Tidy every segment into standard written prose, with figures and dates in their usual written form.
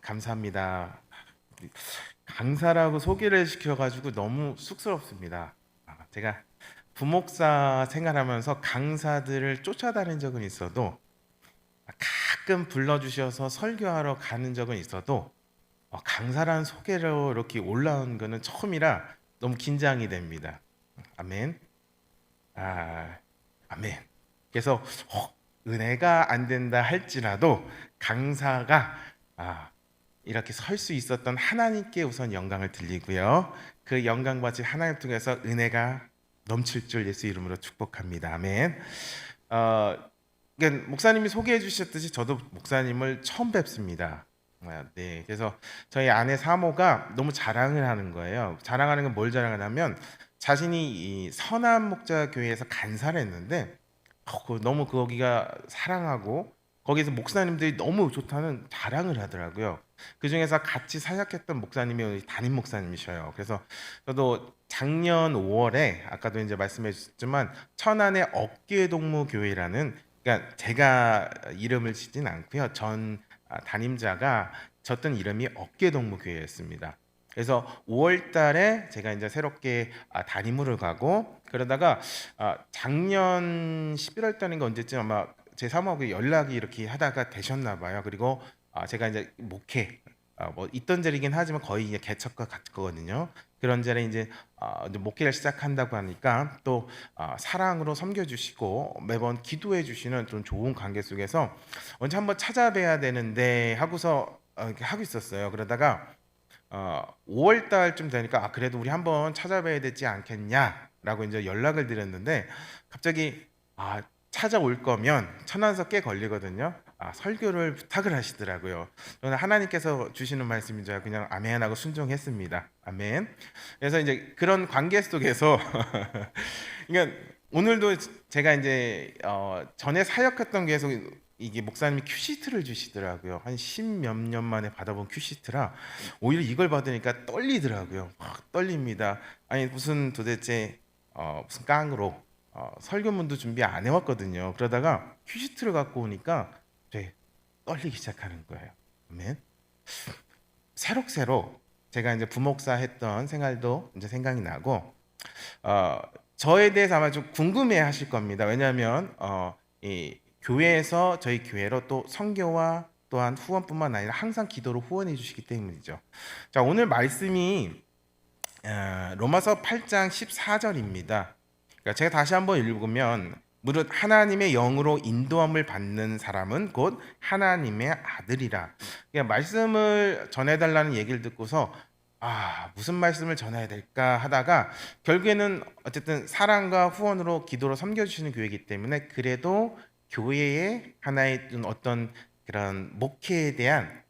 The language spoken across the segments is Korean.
감사합니다. 강사라고 소개를 시켜가지고 너무 쑥스럽습니다. 제가 부목사 생활하면서 강사들을 쫓아다닌 적은 있어도 가끔 불러주셔서 설교하러 가는 적은 있어도 강사라는 소개로 이렇게 올라온 거는 처음이라 너무 긴장이 됩니다. 아멘. 아, 아멘. 그래서 은혜가 안 된다 할지라도 강사가 이렇게 설 수 있었던 하나님께 우선 영광을 드리고요. 그 영광 받으신 하나님 통해서 은혜가 넘칠 줄 예수 이름으로 축복합니다. 아멘. 그러니까 목사님이 소개해 주셨듯이 저도 목사님을 처음 뵙습니다. 네, 그래서 저희 아내 사모가 너무 자랑을 하는 거예요. 자랑하는 건 뭘 자랑하냐면 자신이 이 선한 목자 교회에서 간사를 했는데 너무 거기가 사랑하고 거기서 목사님들이 너무 좋다는 자랑을 하더라고요. 그 중에서 같이 사역했던 목사님이 담임 목사님이셔요. 그래서 저도 작년 5월에 아까도 이제 말씀해 주셨지만 천안의 어깨동무 교회라는, 그러니까 제가 이름을 짓진 않고요. 전 담임자가 졌던 이름이 어깨동무 교회였습니다. 그래서 5월 달에 제가 이제 새롭게 담임으로 가고, 그러다가 작년 11월 달인가 언제쯤 아마 제 사모하고 연락이 이렇게 하다가 되셨나 봐요. 그리고 제가 이제 목회 뭐 있던 자리긴 하지만 거의 이제 개척과 같거든요. 그런 자리에 이제 목회를 시작한다고 하니까 또 사랑으로 섬겨주시고 매번 기도해 주시는 좀 좋은 관계 속에서 언제 한번 찾아뵈야 되는데 하고서 이렇게 하고 있었어요. 그러다가 5월 달쯤 되니까 그래도 우리 한번 찾아뵈야 되지 않겠냐라고 이제 연락을 드렸는데 갑자기 찾아올 거면 천안서 꽤 걸리거든요. 설교를 부탁을 하시더라고요. 저는 하나님께서 주시는 말씀인 줄 알고 그냥 아멘하고 순종했습니다. 아멘. 그래서 이제 그런 관계 속에서 그러니까 오늘도 제가 이제 전에 사역했던 교회에서 이게 목사님이 큐시트를 주시더라고요. 한 10몇 년 만에 받아본 큐시트라 오히려 이걸 받으니까 떨리더라고요. 막 떨립니다. 아니 무슨 도대체 무슨 깡으로 설교문도 준비 안 해왔거든요. 그러다가 큐시트를 갖고 오니까 떨리기 시작하는 거예요. 아멘. 새록새록 제가 이제 부목사 했던 생활도 이제 생각이 나고 저에 대해서 아마 좀 궁금해 하실 겁니다. 왜냐하면 이 교회에서 저희 교회로 또 선교와 또한 후원뿐만 아니라 항상 기도로 후원해 주시기 때문이죠. 자, 오늘 말씀이 로마서 8장 14절입니다. 그러니까 제가 다시 한번 읽으면 무릇 하나님의 영으로 인도함을 받는 사람은 곧 하나님의 아들이라. 그러니까 말씀을 전해달라는 얘기를 듣고서 무슨 말씀을 전해야 될까 하다가 결국에는 어쨌든 사랑과 후원으로 기도로 섬겨주시는 교회이기 때문에 그래도 교회의 하나의 어떤 그런 목회에 대한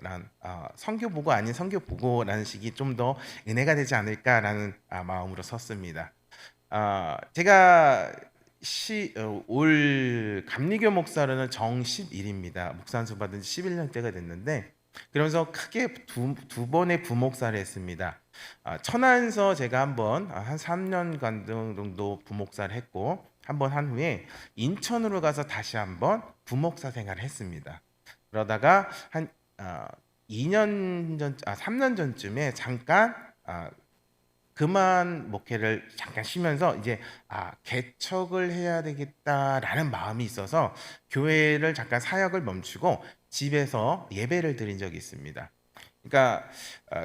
선교 보고 아닌 선교 보고라는 식이 좀 더 은혜가 되지 않을까라는 마음으로 섰습니다. 제가 올 감리교 목사로는 정 11입니다. 목사 안수 받은 지 11년째가 됐는데 그러면서 크게 두 번의 부목사를 했습니다. 천안서 제가 한 3년간 정도 부목사를 했고 한 번 한 후에 인천으로 가서 다시 한번 부목사 생활을 했습니다. 그러다가 한 3년 전쯤에 잠깐 그만 목회를 잠깐 쉬면서 이제 개척을 해야 되겠다라는 마음이 있어서 교회를 잠깐 사역을 멈추고 집에서 예배를 드린 적이 있습니다. 그러니까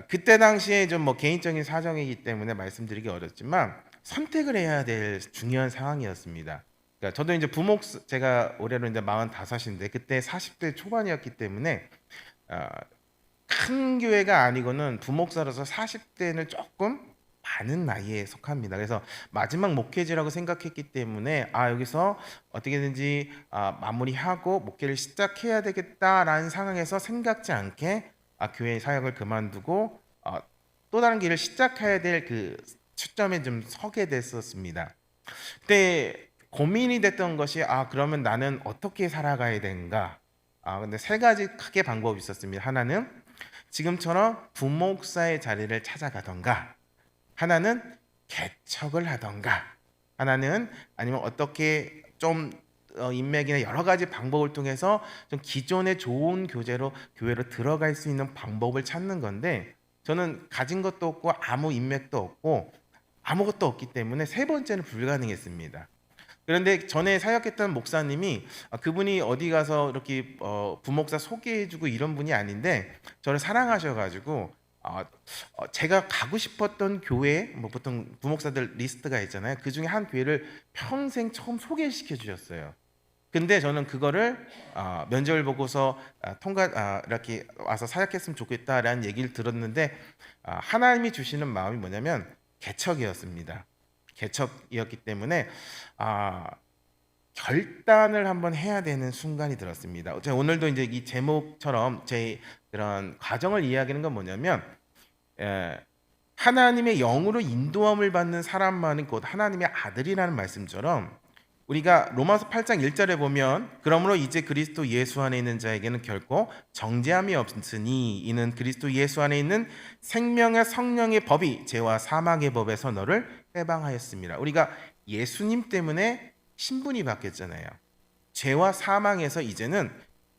그때 당시에 좀 뭐 개인적인 사정이기 때문에 말씀드리기 어렵지만 선택을 해야 될 중요한 상황이었습니다. 그러니까 저도 이제 제가 올해로 이제 45인데 그때 40대 초반이었기 때문에 큰 교회가 아니고는 부목사로서 40대는 조금 많은 나이에 속합니다. 그래서 마지막 목회지라고 생각했기 때문에 여기서 어떻게든지 마무리하고 목회를 시작해야 되겠다라는 상황에서 생각지 않게 교회 사역을 그만두고 또 다른 길을 시작해야 될 그 초점에 좀 서게 됐었습니다. 그때 고민이 됐던 것이 그러면 나는 어떻게 살아가야 되는가? 근데 세 가지 크게 방법이 있었습니다. 하나는 지금처럼 부목사의 자리를 찾아가던가, 하나는 개척을 하던가, 하나는 아니면 어떻게 좀 인맥이나 여러 가지 방법을 통해서 좀 기존의 좋은 교회로 들어갈 수 있는 방법을 찾는 건데, 저는 가진 것도 없고 아무 인맥도 없고 아무것도 없기 때문에 세 번째는 불가능했습니다. 그런데 전에 사역했던 목사님이 그분이 어디 가서 이렇게 부목사 소개해주고 이런 분이 아닌데 저를 사랑하셔가지고 제가 가고 싶었던 교회, 뭐 보통 부목사들 리스트가 있잖아요. 그 중에 한 교회를 평생 처음 소개시켜 주셨어요. 근데 저는 그거를 면접을 보고서 이렇게 와서 사역했으면 좋겠다라는 얘기를 들었는데 하나님이 주시는 마음이 뭐냐면 개척이었습니다. 개척이었기 때문에 결단을 한번 해야 되는 순간이 들었습니다. 제가 오늘도 이제 이 제목처럼 제 그런 과정을 이야기하는 건 뭐냐면 하나님의 영으로 인도함을 받는 사람만이 곧 하나님의 아들이라는 말씀처럼 우리가 로마서 8장 1절에 보면 그러므로 이제 그리스도 예수 안에 있는 자에게는 결코 정죄함이 없으니 이는 그리스도 예수 안에 있는 생명의 성령의 법이 죄와 사망의 법에서 너를 해방하였습니다. 우리가 예수님 때문에 신분이 바뀌었잖아요. 죄와 사망에서 이제는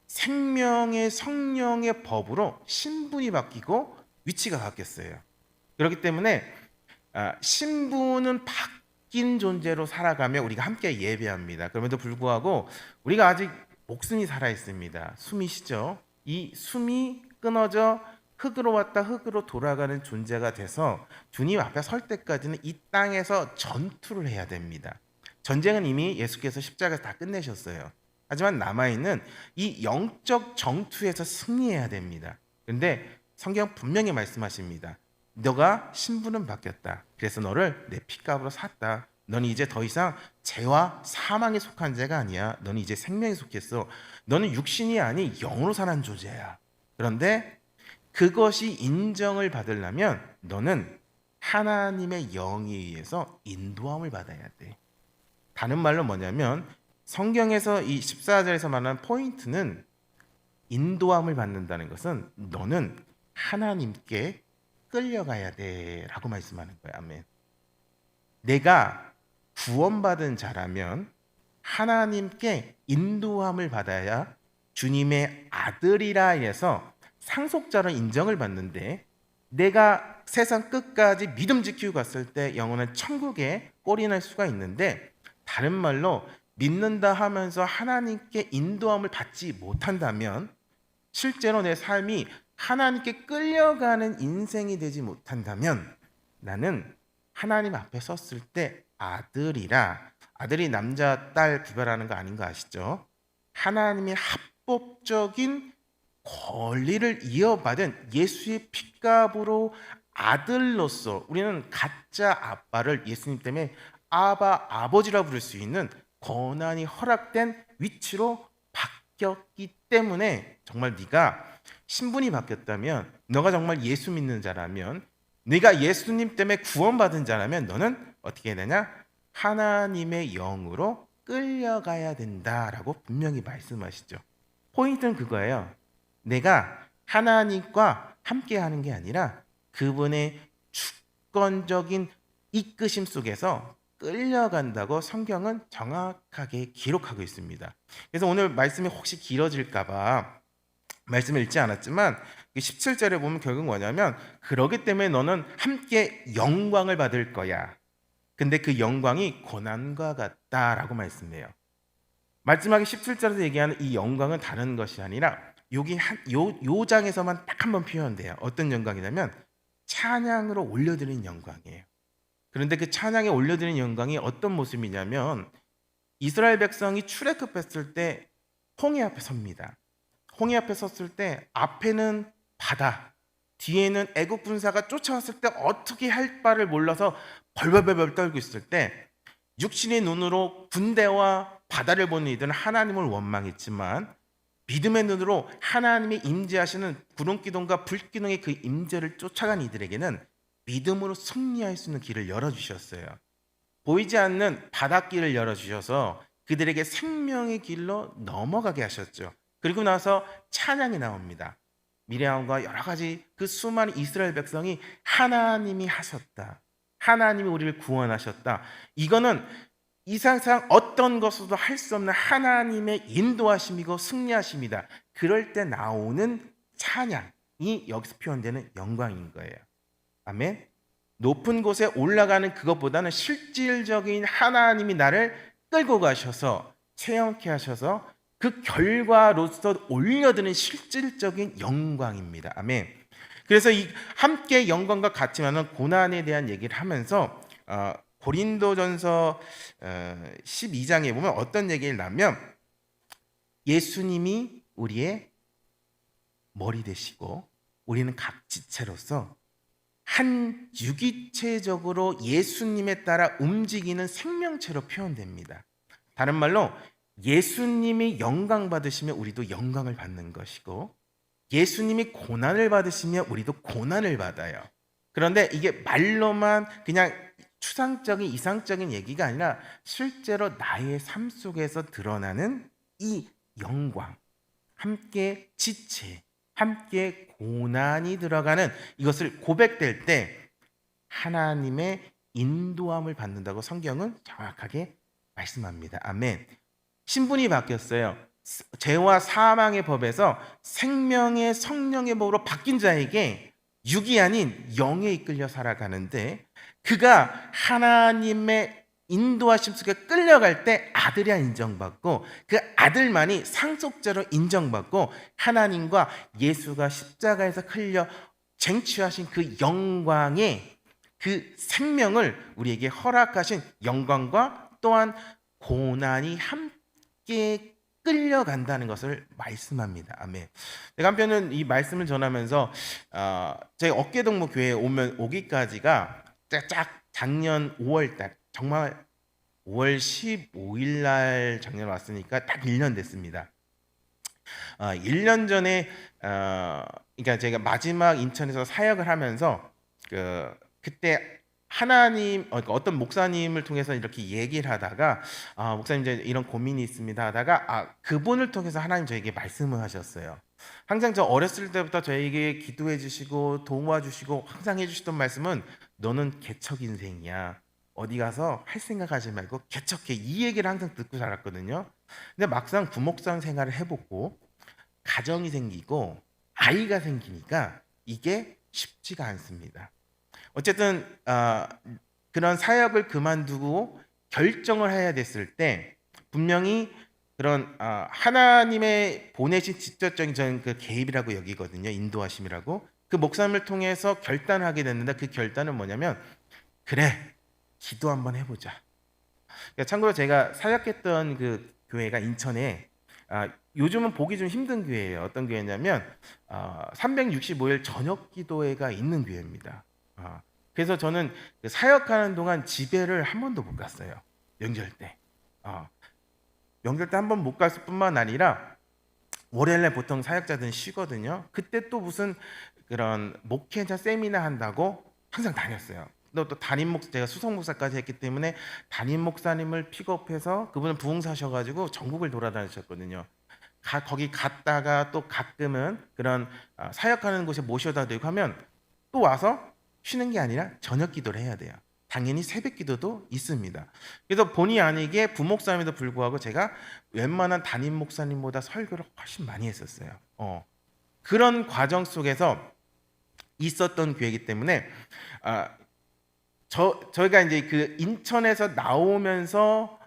생명의 성령의 법으로 신분이 바뀌고 위치가 바뀌었어요. 그렇기 때문에 신분은 바뀐 존재로 살아가며 우리가 함께 예배합니다. 그럼에도 불구하고 우리가 아직 목숨이 살아 있습니다. 숨이 쉬죠. 이 숨이 끊어져 흙으로 왔다 흙으로 돌아가는 존재가 돼서 주님 앞에 설 때까지는 이 땅에서 전투를 해야 됩니다. 전쟁은 이미 예수께서 십자가에서 다 끝내셨어요. 하지만 남아있는 이 영적 전투에서 승리해야 됩니다. 그런데 성경 분명히 말씀하십니다. 너가 신분은 바뀌었다. 그래서 너를 내 피값으로 샀다. 너는 이제 더 이상 죄와 사망에 속한 자가 아니야. 너는 이제 생명에 속했어. 너는 육신이 아닌 영으로 사는 존재야. 그런데 그것이 인정을 받으려면 너는 하나님의 영에 의해서 인도함을 받아야 돼. 다른 말로 뭐냐면 성경에서 이 14절에서 말하는 포인트는 인도함을 받는다는 것은 너는 하나님께 끌려가야 돼 라고 말씀하는 거야. 아멘. 내가 구원받은 자라면 하나님께 인도함을 받아야 주님의 아들이라 해서 상속자로 인정을 받는데, 내가 세상 끝까지 믿음 지키고 갔을 때 영원한 천국에 꼴인할 수가 있는데, 다른 말로 믿는다 하면서 하나님께 인도함을 받지 못한다면 실제로 내 삶이 하나님께 끌려가는 인생이 되지 못한다면 나는 하나님 앞에 섰을 때 아들이라, 아들이 남자 딸 구별하는 거 아닌 거 아시죠? 하나님의 합법적인 권리를 이어받은 예수의 핏값으로 아들로서 우리는 가짜 아빠를 예수님 때문에 아버지라 부를 수 있는 권한이 허락된 위치로 바뀌었기 때문에, 정말 네가 신분이 바뀌었다면, 너가 정말 예수 믿는 자라면, 네가 예수님 때문에 구원받은 자라면 너는 어떻게 해야 되냐? 하나님의 영으로 끌려가야 된다라고 분명히 말씀하시죠. 포인트는 그거예요. 내가 하나님과 함께하는 게 아니라 그분의 주권적인 이끄심 속에서 끌려간다고 성경은 정확하게 기록하고 있습니다. 그래서 오늘 말씀이 혹시 길어질까 봐 말씀을 읽지 않았지만 17절에 보면 결국 뭐냐면 그러기 때문에 너는 함께 영광을 받을 거야. 근데 그 영광이 고난과 같다라고 말씀해요. 마지막에 17절에서 얘기하는 이 영광은 다른 것이 아니라 여기 요 장에서만 딱 한 번 표현돼요. 어떤 영광이냐면 찬양으로 올려드리는 영광이에요. 그런데 그 찬양에 올려드리는 영광이 어떤 모습이냐면 이스라엘 백성이 출애굽했을 때 홍해 앞에 섭니다. 홍해 앞에 섰을 때 앞에는 바다, 뒤에는 애국 군사가 쫓아왔을 때 어떻게 할 바를 몰라서 벌벌벌 떨고 있을 때 육신의 눈으로 군대와 바다를 보는 이들은 하나님을 원망했지만 믿음의 눈으로 하나님의 임재하시는 구름기둥과 불기둥의 그 임재를 쫓아간 이들에게는 믿음으로 승리할 수 있는 길을 열어주셨어요. 보이지 않는 바닷길을 열어주셔서 그들에게 생명의 길로 넘어가게 하셨죠. 그리고 나서 찬양이 나옵니다. 미리암과 여러 가지 그 수많은 이스라엘 백성이 하나님이 하셨다. 하나님이 우리를 구원하셨다. 이거는 이 세상 어떤 것으로도 할 수 없는 하나님의 인도하심이고 승리하심이다. 그럴 때 나오는 찬양이 여기서 표현되는 영광인 거예요. 아멘. 높은 곳에 올라가는 그것보다는 실질적인 하나님이 나를 끌고 가셔서 체험케 하셔서 그 결과로서 올려드는 실질적인 영광입니다. 아멘. 그래서 이 함께 영광과 같이 하는 고난에 대한 얘기를 하면서 고린도전서 12장에 보면 어떤 얘기를 하면 예수님이 우리의 머리 되시고 우리는 각 지체로서 한 유기체적으로 예수님에 따라 움직이는 생명체로 표현됩니다. 다른 말로 예수님이 영광 받으시면 우리도 영광을 받는 것이고 예수님이 고난을 받으시면 우리도 고난을 받아요. 그런데 이게 말로만 그냥 추상적인 이상적인 얘기가 아니라 실제로 나의 삶 속에서 드러나는 이 영광, 함께 지체, 함께 고난이 들어가는 이것을 고백될 때 하나님의 인도함을 받는다고 성경은 정확하게 말씀합니다. 아멘. 신분이 바뀌었어요. 죄와 사망의 법에서 생명의 성령의 법으로 바뀐 자에게 육이 아닌 영에 이끌려 살아가는데 그가 하나님의 인도하심 속에 끌려갈 때 아들이야 인정받고 그 아들만이 상속자로 인정받고 하나님과 예수가 십자가에서 흘려 쟁취하신 그 영광의 그 생명을 우리에게 허락하신 영광과 또한 고난이 함께 끌려간다는 것을 말씀합니다. 아멘. 제가 한편은 이 말씀을 전하면서 저희 어깨동무 교회에 오기까지가 딱 작년 5월달 정말 5월 15일 날 작년 왔으니까 딱 1년 됐습니다. 1년 전에 그러니까 제가 마지막 인천에서 사역을 하면서 그때 하나님 어떤 목사님을 통해서 이렇게 얘기를 하다가 목사님 이제 이런 고민이 있습니다 하다가 그분을 통해서 하나님 저에게 말씀을 하셨어요. 항상 저 어렸을 때부터 저에게 기도해 주시고 도와주시고 항상 해주시던 말씀은 너는 개척 인생이야. 어디 가서 할 생각하지 말고 개척해. 이 얘기를 항상 듣고 자랐거든요. 근데 막상 부목상 생활을 해보고 가정이 생기고 아이가 생기니까 이게 쉽지가 않습니다. 어쨌든 그런 사역을 그만두고 결정을 해야 됐을 때 분명히 그런 하나님의 보내신 직접적인 저는 그 개입이라고 여기거든요. 인도하심이라고. 그 목사님을 통해서 결단하게 됐는데 그 결단은 뭐냐면 그래 기도 한번 해보자. 그러니까 참고로 제가 사역했던 그 교회가 인천에 요즘은 보기 좀 힘든 교회예요. 어떤 교회냐면 365일 저녁 기도회가 있는 교회입니다. 그래서 저는 사역하는 동안 집회를 한 번도 못 갔어요. 명절 때. 명절 때 한 번 못 갔을 뿐만 아니라 월요일날 보통 사역자들은 쉬거든요. 그때 또 무슨 그런 목회자 세미나 한다고 항상 다녔어요. 또 제가 수석 목사까지 했기 때문에 담임 목사님을 픽업해서 그분은 부흥사셔가지고 전국을 돌아다니셨거든요. 거기 갔다가 또 가끔은 그런 사역하는 곳에 모셔다 대고 하면 또 와서 쉬는 게 아니라 저녁 기도를 해야 돼요. 당연히 새벽 기도도 있습니다. 그래서 본의 아니게 부목사님에도 불구하고 제가 웬만한 담임 목사님보다 설교를 훨씬 많이 했었어요. 그런 과정 속에서 있었던 교회이기 때문에 저희가 이제 그 인천에서 나오면서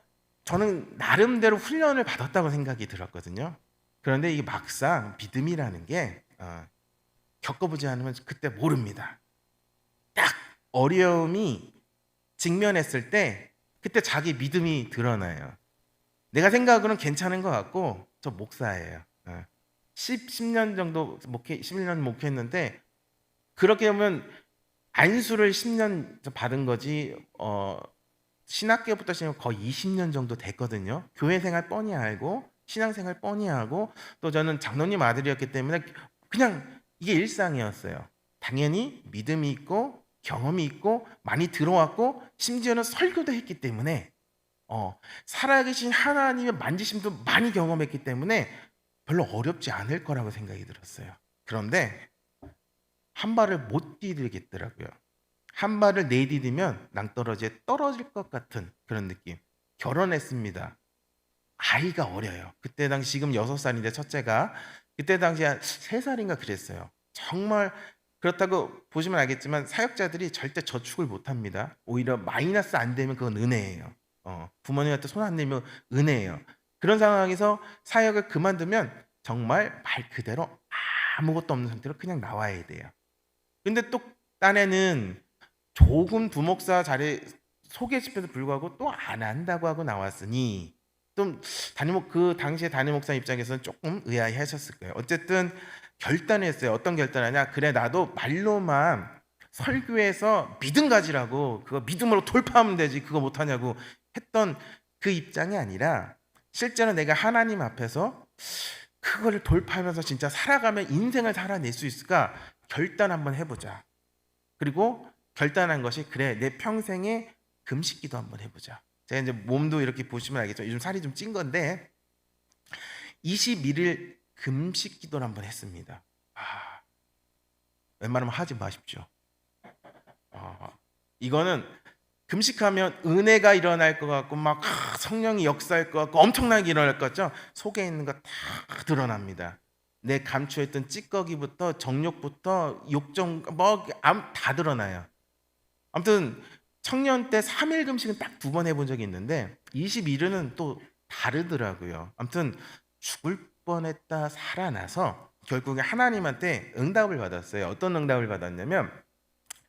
저는 나름대로 훈련을 받았다고 생각이 들었거든요. 그런데 이게 막상 믿음이라는 게 겪어보지 않으면 그때 모릅니다. 딱 어려움이 직면했을 때 그때 자기 믿음이 드러나요. 내가 생각으로는 괜찮은 것 같고 저 목사예요. 10년 정도 11년 목회했는데 그렇게 보면 안수를 10년 받은 거지 신학교부터 시작하면 거의 20년 정도 됐거든요. 교회 생활 뻔히 알고 신앙생활 뻔히 하고 또 저는 장로님 아들이었기 때문에 그냥 이게 일상이었어요. 당연히 믿음이 있고 경험이 있고 많이 들어왔고 심지어는 설교도 했기 때문에 살아계신 하나님의 만지심도 많이 경험했기 때문에 별로 어렵지 않을 거라고 생각이 들었어요. 그런데 한 발을 못 디디겠더라고요. 한 발을 내디디면 낭떠러지에 떨어질 것 같은 그런 느낌. 결혼했습니다. 아이가 어려요. 그때 당시 지금 6살인데 첫째가 그때 당시 한 3살인가 그랬어요. 정말 그렇다고 보시면 알겠지만 사역자들이 절대 저축을 못 합니다. 오히려 마이너스 안 되면 그건 은혜예요. 부모님한테 손 안 내면 은혜예요. 그런 상황에서 사역을 그만두면 정말 말 그대로 아무것도 없는 상태로 그냥 나와야 돼요. 근데 또 딴에는 조금 부목사 자리 소개 집회도 불구하고 또 안 한다고 하고 나왔으니 좀 그 당시에 담임 목사 입장에서는 조금 의아해하셨을 거예요. 어쨌든 결단했어요. 어떤 결단하냐? 그래 나도 말로만 설교해서 믿음 가지라고 그거 믿음으로 돌파하면 되지 그거 못하냐고 했던 그 입장이 아니라 실제로 내가 하나님 앞에서 그거를 돌파하면서 진짜 살아가면 인생을 살아낼 수 있을까 결단 한번 해보자. 그리고 결단한 것이 그래 내 평생에 금식기도 한번 해보자. 제가 이제 몸도 이렇게 보시면 알겠죠. 요즘 살이 좀 찐 건데 21일 금식기도를 한번 했습니다. 웬만하면 하지 마십시오. 이거는 금식하면 은혜가 일어날 것 같고 막 성령이 역사할 것 같고 엄청나게 일어날 것 같죠. 속에 있는 거 다 드러납니다. 내 감추했던 찌꺼기부터 정욕부터 욕정 다 드러나요. 아무튼 청년 때 3일 금식은 딱 2번 해본 적이 있는데 21일은 또 다르더라고요. 아무튼 죽을 뻔했다 살아나서 결국에 하나님한테 응답을 받았어요. 어떤 응답을 받았냐면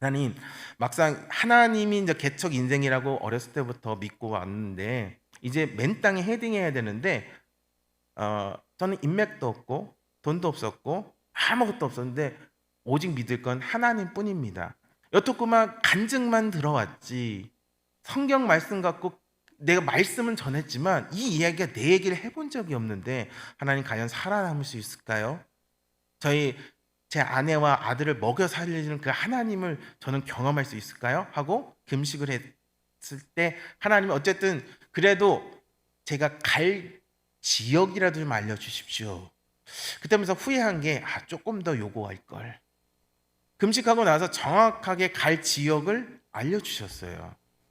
하나님, 막상 하나님이 이제 개척 인생이라고 어렸을 때부터 믿고 왔는데 이제 맨 땅에 헤딩해야 되는데 저는 인맥도 없고 돈도 없었고 아무것도 없었는데 오직 믿을 건 하나님뿐입니다. 여쭙고만 간증만 들어왔지 성경 말씀 갖고 내가 말씀은 전했지만 이 이야기가 내 얘기를 해본 적이 없는데 하나님 과연 살아남을 수 있을까요? 제 아내와 아들을 먹여 살리는 그 하나님을 저는 경험할 수 있을까요? 하고 금식을 했을 때 하나님이 어쨌든 그래도 제가 갈 지역이라도 좀 알려주십시오. 그때면서 후회한 게 조금 더 요구할 걸. 금식하고 나서 정확하게 갈 지역을 알려주셨어요.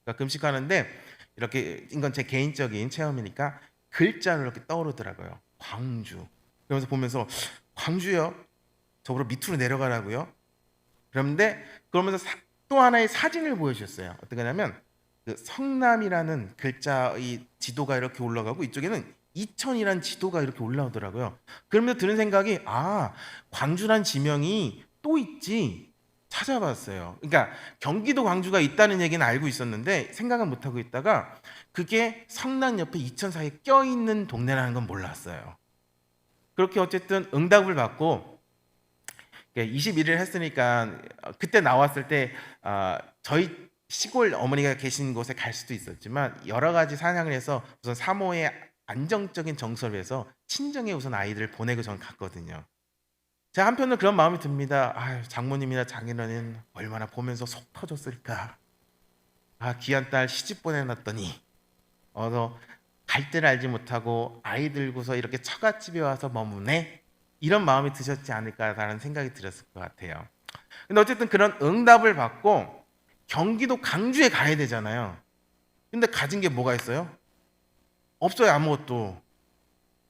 그러니까 금식하는데 이렇게 이건 제 개인적인 체험이니까 글자로 이렇게 떠오르더라고요. 광주. 그러면서 보면서 광주요? 저보러 밑으로 내려가라고요? 그러면서 또 하나의 사진을 보여주셨어요. 어떻게 하냐면 그 성남이라는 글자의 지도가 이렇게 올라가고 이쪽에는 이천이라는 지도가 이렇게 올라오더라고요. 그러면서 드는 생각이 광주란 지명이 또 있지. 찾아봤어요. 그러니까 경기도 광주가 있다는 얘기는 알고 있었는데 생각은 못하고 있다가 그게 성남 옆에 이천 사이에 껴있는 동네라는 건 몰랐어요. 그렇게 어쨌든 응답을 받고 21일 했으니까 그때 나왔을 때 저희 시골 어머니가 계신 곳에 갈 수도 있었지만 여러 가지 사냥을 해서 우선 사모의 안정적인 정서를 해서 친정에 우선 아이들을 보내고 저는 갔거든요. 제가 한편으로 그런 마음이 듭니다. 장모님이나 장인어른 얼마나 보면서 속 터졌을까. 귀한 딸 시집 보내놨더니 갈 데를 알지 못하고 아이 들고서 이렇게 처갓집에 와서 머무네. 이런 마음이 드셨지 않을까라는 생각이 들었을 것 같아요. 근데 어쨌든 그런 응답을 받고 경기도 광주에 가야 되잖아요. 근데 가진 게 뭐가 있어요? 없어요, 아무것도.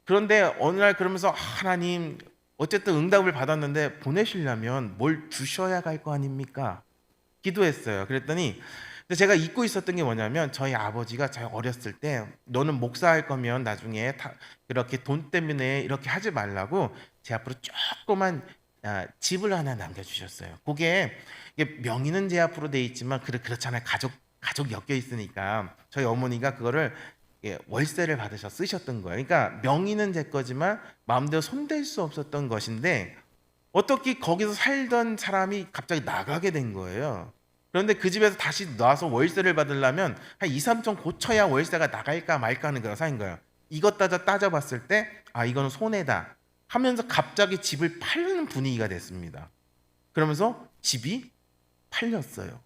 그런데 어느 날 그러면서 하나님 어쨌든 응답을 받았는데 보내시려면 뭘 주셔야 갈 거 아닙니까? 기도했어요. 그랬더니 제가 잊고 있었던 게 뭐냐면 저희 아버지가 제가 어렸을 때 너는 목사할 거면 나중에 이렇게 돈 때문에 이렇게 하지 말라고 제 앞으로 조그만 집을 하나 남겨주셨어요. 그게 명의는 제 앞으로 돼 있지만 그렇잖아요. 가족 엮여 있으니까 저희 어머니가 그거를 월세를 받으셔 쓰셨던 거예요. 그러니까 명의는 제 거지만 마음대로 손댈 수 없었던 것인데 어떻게 거기서 살던 사람이 갑자기 나가게 된 거예요. 그런데 그 집에서 다시 나와서 월세를 받으려면 한 2, 3천 고쳐야 월세가 나갈까 말까 하는 거예요. 사인 거예요. 이것 따져봤을 때 이거는 손해다 하면서 갑자기 집을 팔는 분위기가 됐습니다. 그러면서 집이 팔렸어요.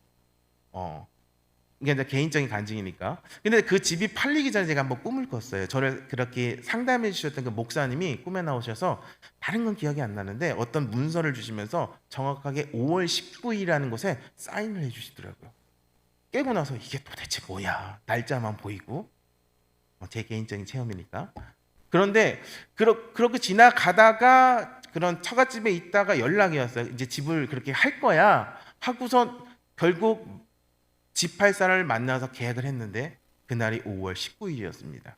이게 이제 개인적인 간증이니까. 근데 그 집이 팔리기 전에 제가 한번 꿈을 꿨어요. 저를 그렇게 상담해 주셨던 그 목사님이 꿈에 나오셔서 다른 건 기억이 안 나는데 어떤 문서를 주시면서 정확하게 5월 19일이라는 곳에 사인을 해 주시더라고요. 깨고 나서 이게 도대체 뭐야? 날짜만 보이고. 제 개인적인 체험이니까. 그런데 그렇게 지나가다가 그런 처갓집에 있다가 연락이 왔어요. 이제 집을 그렇게 할 거야 하고서 결국 집할 사람을 만나서 계약을 했는데 그날이 5월 19일이었습니다.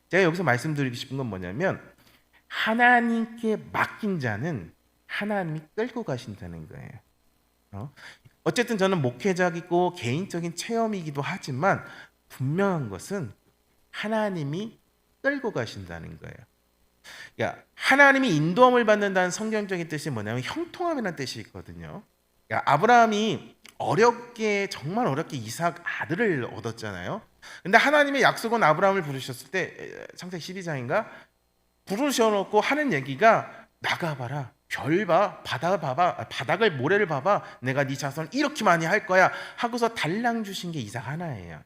제가 여기서 말씀드리고 싶은 건 뭐냐면 하나님께 맡긴 자는 하나님이 끌고 가신다는 거예요. 어쨌든 저는 목회자이고 개인적인 체험이기도 하지만 분명한 것은 하나님이 끌고 가신다는 거예요. 그러니까 하나님이 인도함을 받는다는 성경적인 뜻이 뭐냐면 형통함이라는 뜻이 있거든요. 그러니까 아브라함이 정말 어렵게 이삭 아들을 얻었잖아요. 근데 하나님의 약속은 아브라함을 부르셨을 때 창세기 12장인가 부르셔놓고 하는 얘기가 나가봐라, 별 봐, 바다 봐봐, 바닥을 모래를 봐봐, 내가 네 자손을 이렇게 많이 할 거야 하고서 달랑 주신 게 이삭 하나예요.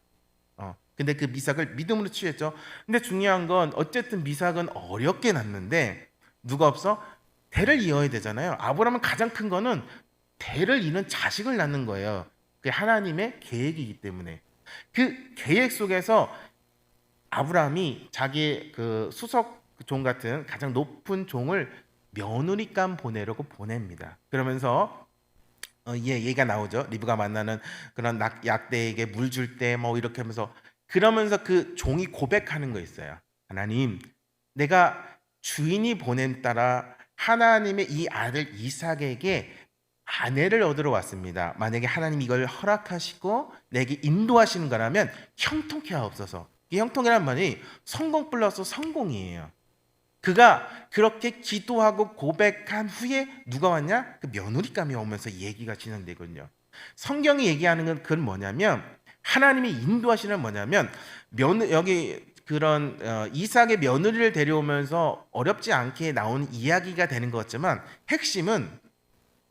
근데 그 미삭을 믿음으로 취했죠. 근데 중요한 건 어쨌든 미삭은 어렵게 낳는데 누가 없어? 대를 이어야 되잖아요. 아브라함은 가장 큰 거는 대를 이는 자식을 낳는 거예요. 그게 하나님의 계획이기 때문에 그 계획 속에서 아브라함이 자기의 그 수석 종 같은 가장 높은 종을 며느리감 보내려고 보냅니다. 그러면서 얘가 나오죠. 리브가 만나는 그런 약대에게 물 줄 때 뭐 이렇게 하면서 그러면서 그 종이 고백하는 거 있어요. 하나님, 내가 주인이 보낸 따라 하나님의 이 아들 이삭에게 아내를 얻으러 왔습니다. 만약에 하나님 이걸 허락하시고 내게 인도하시는 거라면 형통케 하옵소서. 이 형통이란 말이 성공 플러스 성공이에요. 그가 그렇게 기도하고 고백한 후에 누가 왔냐? 그 며느리감이 오면서 얘기가 진행되거든요. 성경이 얘기하는 건 그건 뭐냐면 하나님이 인도하시는 뭐냐면 여기 그런 이삭의 며느리를 데려오면서 어렵지 않게 나온 이야기가 되는 것 같지만 핵심은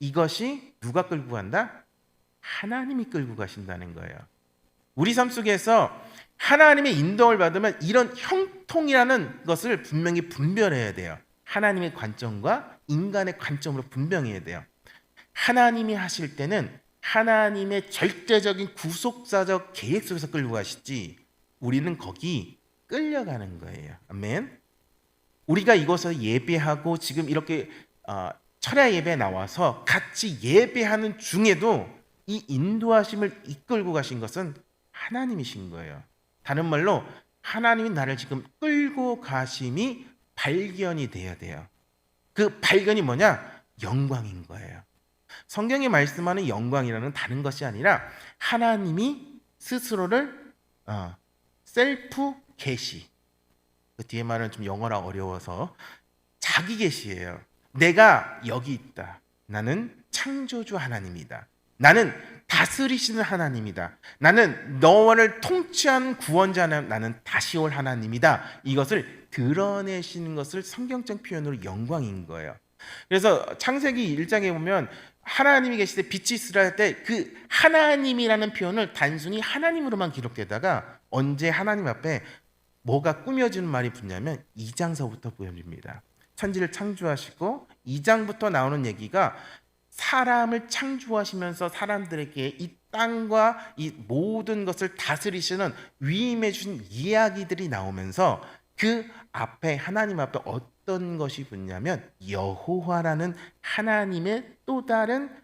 이것이 누가 끌고 간다? 하나님이 끌고 가신다는 거예요. 우리 삶 속에서 하나님의 인도를 받으면 이런 형통이라는 것을 분명히 분별해야 돼요. 하나님의 관점과 인간의 관점으로 분명해야 돼요. 하나님이 하실 때는 하나님의 절대적인 구속사적 계획 속에서 끌고 가시지 우리는 거기 끌려가는 거예요. 아멘. 우리가 이곳에서 예배하고 지금 이렇게 철야 예배에 나와서 같이 예배하는 중에도 이 인도하심을 이끌고 가신 것은 하나님이신 거예요. 다른 말로 하나님이 나를 지금 끌고 가심이 발견이 돼야 돼요. 그 발견이 뭐냐? 영광인 거예요. 성경이 말씀하는 영광이라는 다른 것이 아니라 하나님이 스스로를 셀프 계시, 그 뒤에 말은 좀 영어라 어려워서 자기 계시예요. 내가 여기 있다. 나는 창조주 하나님이다. 나는 다스리시는 하나님이다. 나는 너를 통치하는 구원자 나는 다시 올 하나님이다. 이것을 드러내시는 것을 성경적 표현으로 영광인 거예요. 그래서 창세기 1장에 보면 하나님이 계실 때 빛이 있으라 할 때 그 하나님이라는 표현을 단순히 하나님으로만 기록되다가 언제 하나님 앞에 뭐가 꾸며지는 말이 붙냐면 2장서부터 보여집니다. 천지를 창조하시고 2장부터 나오는 얘기가 사람을 창조하시면서 사람들에게 이 땅과 이 모든 것을 다스리시는 위임해 주신 이야기들이 나오면서 그 앞에 하나님 앞에 어떤 것이 붙냐면 여호와라는 하나님의 또 다른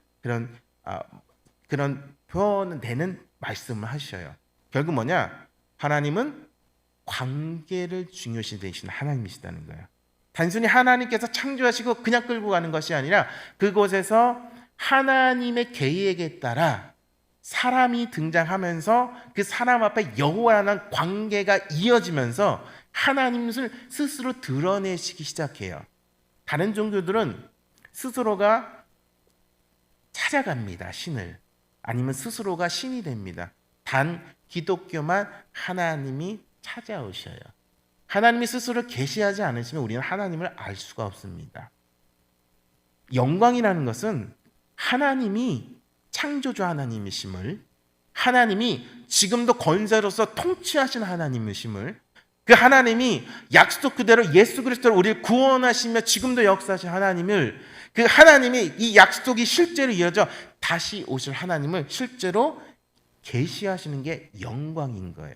그런 표현되는 말씀을 하셔요. 결국 뭐냐? 하나님은 관계를 중요시 되시는 하나님이시다는 거예요. 단순히 하나님께서 창조하시고 그냥 끌고 가는 것이 아니라 그곳에서 하나님의 계획에 따라 사람이 등장하면서 그 사람 앞에 여호와라는 관계가 이어지면서 하나님을 스스로 드러내시기 시작해요. 다른 종교들은 스스로가 찾아갑니다. 신을. 아니면 스스로가 신이 됩니다. 단 기독교만 하나님이 찾아오셔요. 하나님이 스스로 계시하지 않으시면 우리는 하나님을 알 수가 없습니다. 영광이라는 것은 하나님이 창조주 하나님이심을, 하나님이 지금도 권세로서 통치하신 하나님이심을, 그 하나님이 약속 그대로 예수 그리스도로 우리를 구원하시며 지금도 역사하신 하나님을, 그 하나님이 이 약속이 실제로 이어져 다시 오실 하나님을 실제로 계시하시는 게 영광인 거예요.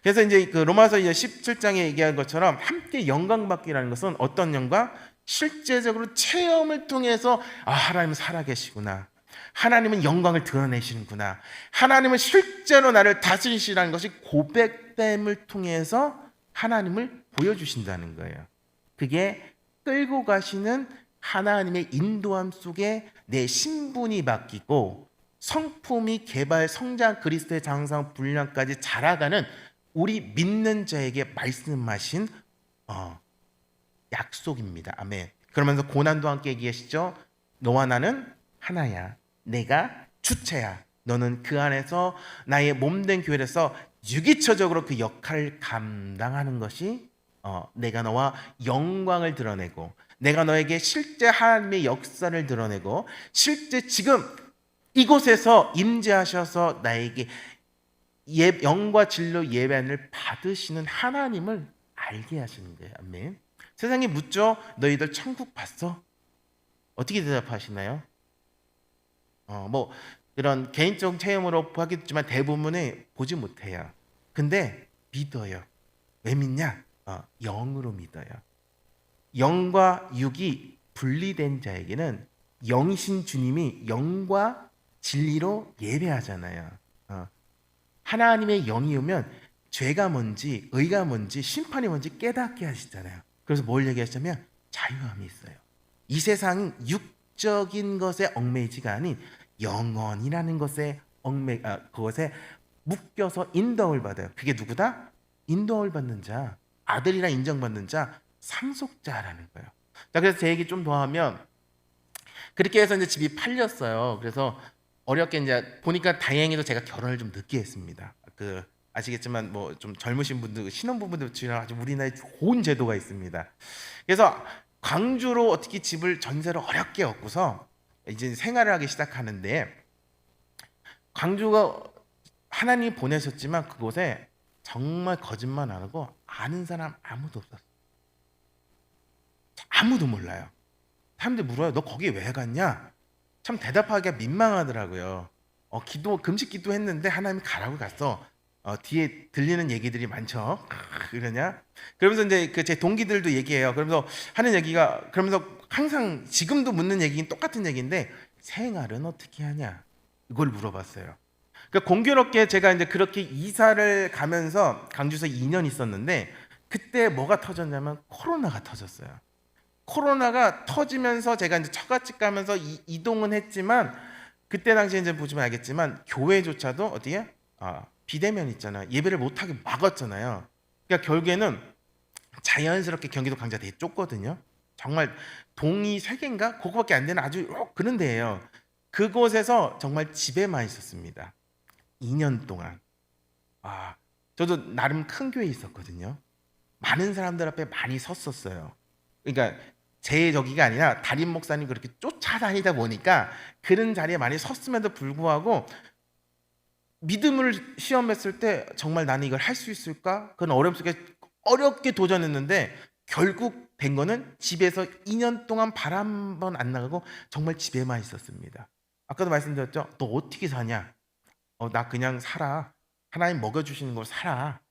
그래서 이제 그 로마서 이제 17장에 얘기한 것처럼 함께 영광 받기라는 것은 어떤 영광? 실제적으로 체험을 통해서 하나님은 살아계시구나. 하나님은 영광을 드러내시는구나. 하나님은 실제로 나를 다스리시라는 것이 고백됨을 통해서 하나님을 보여주신다는 거예요. 그게 끌고 가시는 하나님의 인도함 속에 내 신분이 바뀌고 성품이 개발, 성장, 그리스도의 장성, 분량까지 자라가는 우리 믿는 자에게 말씀하신 약속입니다. 아멘. 그러면서 고난도 함께 얘기하시죠. 너와 나는 하나야. 내가 주체야. 너는 그 안에서 나의 몸된 교회에서 유기처적으로 그 역할을 감당하는 것이 내가 너와 영광을 드러내고 내가 너에게 실제 하나님의 역사를 드러내고 실제 지금 이곳에서 임재하셔서 나에게 영과 진로 예배를 받으시는 하나님을 알게 하시는 거예요. 아멘. 세상에 묻죠. 너희들 천국 봤어? 어떻게 대답하시나요? 뭐 그런 개인적 체험으로 하겠지만 대부분은 보지 못해요. 근데 믿어요. 왜 믿냐? 영으로 믿어요. 영과 육이 분리된 자에게는 영이신 주님이 영과 진리로 예배하잖아요. 하나님의 영이 오면 죄가 뭔지 의가 뭔지 심판이 뭔지 깨닫게 하시잖아요. 그래서 뭘 얘기하시냐면 자유함이 있어요. 이 세상은 육적인 것에 얽매이지가 아닌 영원이라는 것에 그것에 묶여서 인도함을 받아요. 그게 누구다? 인도함을 받는 자, 아들이라 인정받는 자, 상속자라는 거예요. 자, 그래서 제 얘기 좀 더 하면 그렇게 해서 이제 집이 팔렸어요. 그래서 어렵게 이제 보니까 다행히도 제가 결혼을 좀 늦게 했습니다. 아시겠지만 뭐 좀 젊으신 분들, 신혼부부들 중에 아주 우리나라에 좋은 제도가 있습니다. 그래서 광주로 어떻게 집을 전세로 어렵게 얻고서 이제 생활을 하기 시작하는데 광주가 하나님이 보내셨지만 그곳에 정말 거짓말 안 하고 아는 사람 아무도 없었어요. 아무도 몰라요. 사람들이 물어요. 너 거기 왜 갔냐? 참 대답하기가 민망하더라고요. 금식 기도했는데 하나님이 가라고 갔어. 뒤에 들리는 얘기들이 많죠. 그러냐? 그러면서 이제 제 동기들도 얘기해요. 그러면서 하는 얘기가 그러면서 항상 지금도 묻는 얘기는 똑같은 얘기인데 생활은 어떻게 하냐? 이걸 물어봤어요. 그러니까 공교롭게 제가 이제 그렇게 이사를 가면서 강주에서 2년 있었는데 그때 뭐가 터졌냐면 코로나가 터졌어요. 코로나가 터지면서 제가 이제 처갓집 가면서 이동은 했지만 그때 당시에 이제 보시면 알겠지만 교회조차도 어디에 비대면 있잖아요. 예배를 못하게 막았잖아요. 그러니까 결국에는 자연스럽게 경기도 강자 되게 좁거든요. 정말 동이 3개인가? 그거밖에 안 되는 아주 그런 데예요. 그곳에서 정말 집에만 있었습니다. 2년 동안. 저도 나름 큰 교회에 있었거든요. 많은 사람들 앞에 많이 섰었어요. 그러니까 제 저기가 아니라 담임 목사님 그렇게 쫓아다니다 보니까 그런 자리에 많이 섰음에도 불구하고 믿음을 시험했을 때 정말 나는 이걸 할 수 있을까? 그런 어려움 속에 어렵게 도전했는데 결국 된 거는 집에서 2년 동안 발 한 번 안 나가고 정말 집에만 있었습니다. 아까도 말씀드렸죠. 너 어떻게 사냐? 나 그냥 살아. 하나님 먹여주시는 걸 살아.